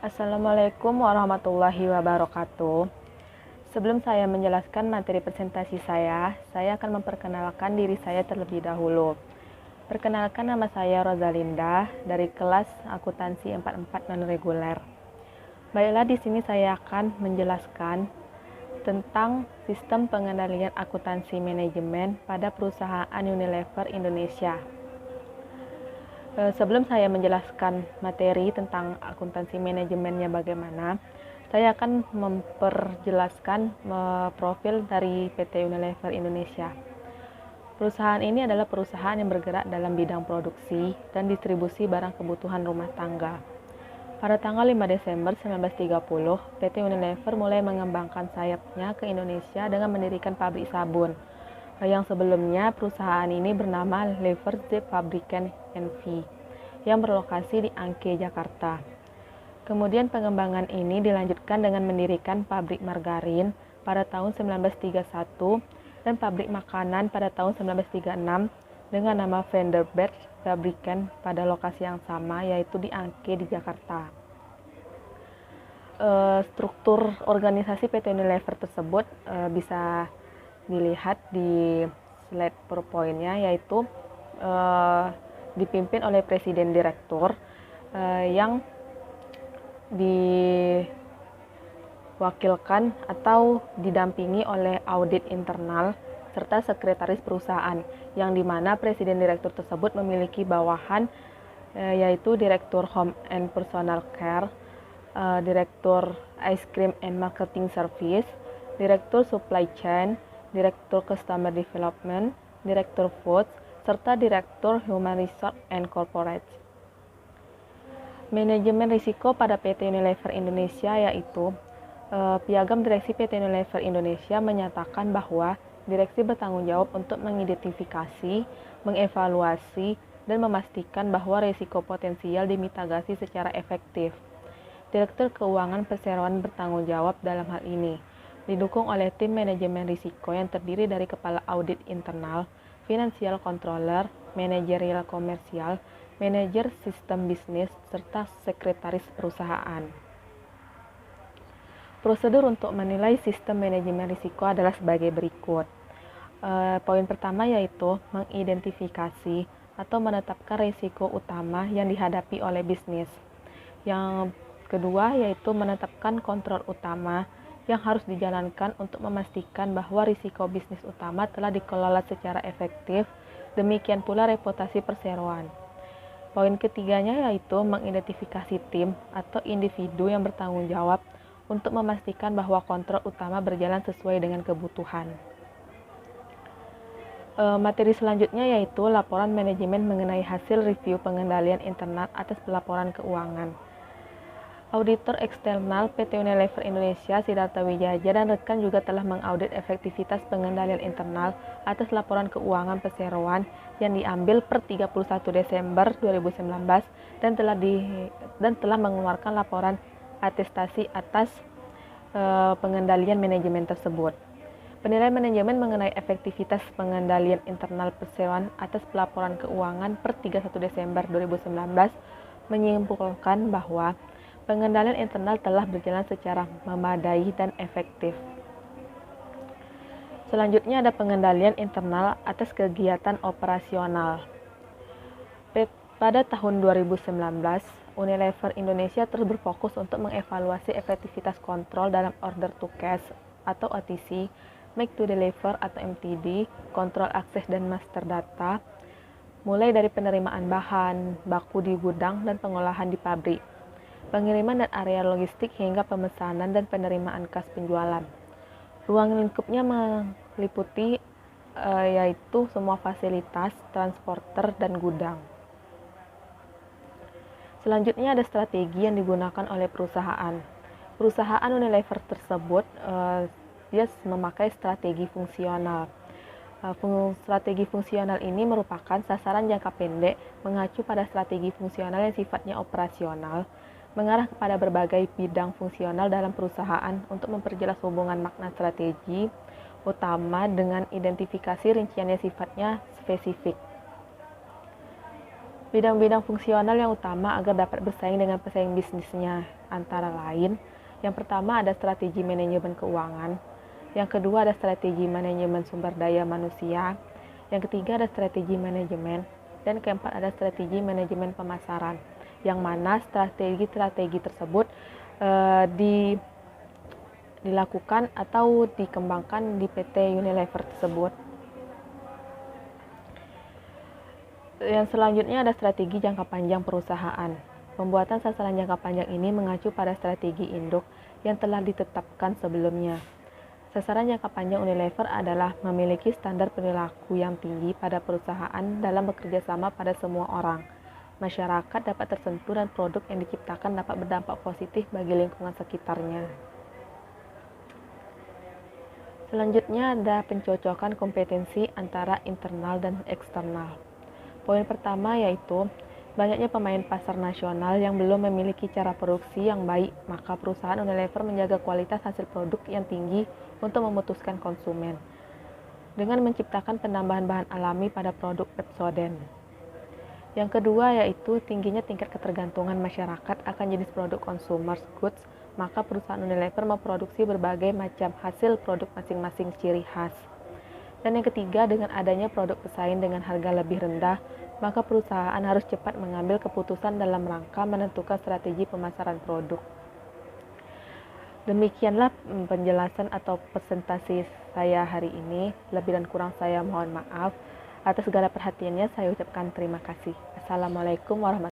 Assalamualaikum warahmatullahi wabarakatuh. Sebelum saya menjelaskan materi presentasi saya akan memperkenalkan diri saya terlebih dahulu. Perkenalkan, nama saya Rozalinda dari kelas akuntansi 44 non-reguler. Baiklah, di sini saya akan menjelaskan tentang sistem pengendalian akuntansi manajemen pada perusahaan Unilever Indonesia. Sebelum saya menjelaskan materi tentang akuntansi manajemennya bagaimana, saya akan memperjelaskan profil dari PT Unilever Indonesia. Perusahaan ini adalah perusahaan yang bergerak dalam bidang produksi dan distribusi barang kebutuhan rumah tangga. Pada tanggal 5 Desember 1930, PT Unilever mulai mengembangkan sayapnya ke Indonesia dengan mendirikan pabrik sabun. Yang sebelumnya perusahaan ini bernama Lever Z Fabricant N.V. yang berlokasi di Angke, Jakarta. Kemudian pengembangan ini dilanjutkan dengan mendirikan pabrik margarin pada tahun 1931 dan pabrik makanan pada tahun 1936 dengan nama Vanderbilt Fabricant pada lokasi yang sama, yaitu di Angke di Jakarta. Struktur organisasi PT Unilever tersebut bisa dilihat di slide PowerPoint-nya, yaitu dipimpin oleh presiden direktur yang diwakilkan atau didampingi oleh audit internal serta sekretaris perusahaan, yang dimana presiden direktur tersebut memiliki bawahan yaitu direktur Home and Personal Care, direktur Ice Cream and Marketing Service, direktur Supply Chain, direktur Customer Development, direktur Food, serta direktur Human Resource and Corporate. Manajemen risiko pada PT Unilever Indonesia, yaitu Piagam Direksi PT Unilever Indonesia menyatakan bahwa direksi bertanggung jawab untuk mengidentifikasi, mengevaluasi, dan memastikan bahwa risiko potensial dimitigasi secara efektif. Direktur Keuangan Perseroan bertanggung jawab dalam hal ini, didukung oleh tim manajemen risiko yang terdiri dari kepala audit internal, financial controller, manajerial komersial, manajer sistem bisnis, serta sekretaris perusahaan. Prosedur untuk menilai sistem manajemen risiko adalah sebagai berikut. Poin pertama yaitu mengidentifikasi atau menetapkan risiko utama yang dihadapi oleh bisnis. Yang kedua yaitu menetapkan kontrol utama yang harus dijalankan untuk memastikan bahwa risiko bisnis utama telah dikelola secara efektif, demikian pula reputasi perseroan. Poin ketiganya yaitu mengidentifikasi tim atau individu yang bertanggung jawab untuk memastikan bahwa kontrol utama berjalan sesuai dengan kebutuhan. Materi selanjutnya yaitu laporan manajemen mengenai hasil review pengendalian internal atas pelaporan keuangan. Auditor eksternal PT Unilever Indonesia, Sidarta Wijaya dan rekan juga telah mengaudit efektivitas pengendalian internal atas laporan keuangan perseroan yang diambil per 31 Desember 2019 dan telah mengeluarkan laporan atestasi atas pengendalian manajemen tersebut. Penilaian manajemen mengenai efektivitas pengendalian internal perseroan atas pelaporan keuangan per 31 Desember 2019 menyimpulkan bahwa pengendalian internal telah berjalan secara memadai dan efektif. Selanjutnya ada pengendalian internal atas kegiatan operasional. Pada tahun 2019, Unilever Indonesia terus berfokus untuk mengevaluasi efektivitas kontrol dalam order to cash atau OTC, make to deliver atau MTD, kontrol akses dan master data, mulai dari penerimaan bahan baku di gudang dan pengolahan di pabrik, pengiriman dan area logistik hingga pemesanan dan penerimaan kas penjualan. Ruang lingkupnya meliputi yaitu semua fasilitas, transporter, dan gudang. Selanjutnya ada strategi yang digunakan oleh perusahaan. Perusahaan Unilever tersebut dia memakai strategi fungsional. Strategi fungsional ini merupakan sasaran jangka pendek mengacu pada strategi fungsional yang sifatnya operasional, mengarah kepada berbagai bidang fungsional dalam perusahaan untuk memperjelas hubungan makna strategi utama dengan identifikasi rinciannya sifatnya spesifik. Bidang-bidang fungsional yang utama agar dapat bersaing dengan pesaing bisnisnya antara lain, yang pertama ada strategi manajemen keuangan, yang kedua ada strategi manajemen sumber daya manusia, yang ketiga ada strategi manajemen, dan keempat ada strategi manajemen pemasaran, yang mana strategi-strategi tersebut dilakukan atau dikembangkan di PT Unilever tersebut. Yang selanjutnya ada strategi jangka panjang perusahaan. Pembuatan sasaran jangka panjang ini mengacu pada strategi induk yang telah ditetapkan sebelumnya. Sasaran jangka panjang Unilever adalah memiliki standar perilaku yang tinggi pada perusahaan dalam bekerja sama pada semua orang. Masyarakat dapat tersentuh dan produk yang diciptakan dapat berdampak positif bagi lingkungan sekitarnya. Selanjutnya ada pencocokan kompetensi antara internal dan eksternal. Poin pertama yaitu banyaknya pemain pasar nasional yang belum memiliki cara produksi yang baik, maka perusahaan Unilever menjaga kualitas hasil produk yang tinggi untuk memutuskan konsumen dengan menciptakan penambahan bahan alami pada produk Pepsodent. Yang kedua yaitu tingginya tingkat ketergantungan masyarakat akan jenis produk consumer goods, maka perusahaan Unilever memproduksi berbagai macam hasil produk masing-masing ciri khas. Dan yang ketiga, dengan adanya produk pesaing dengan harga lebih rendah, maka perusahaan harus cepat mengambil keputusan dalam rangka menentukan strategi pemasaran produk. Demikianlah penjelasan atau presentasi saya hari ini. Lebih dan kurang saya mohon maaf. Atas segala perhatiannya saya ucapkan terima kasih. Assalamualaikum warahmatullahi wabarakatuh.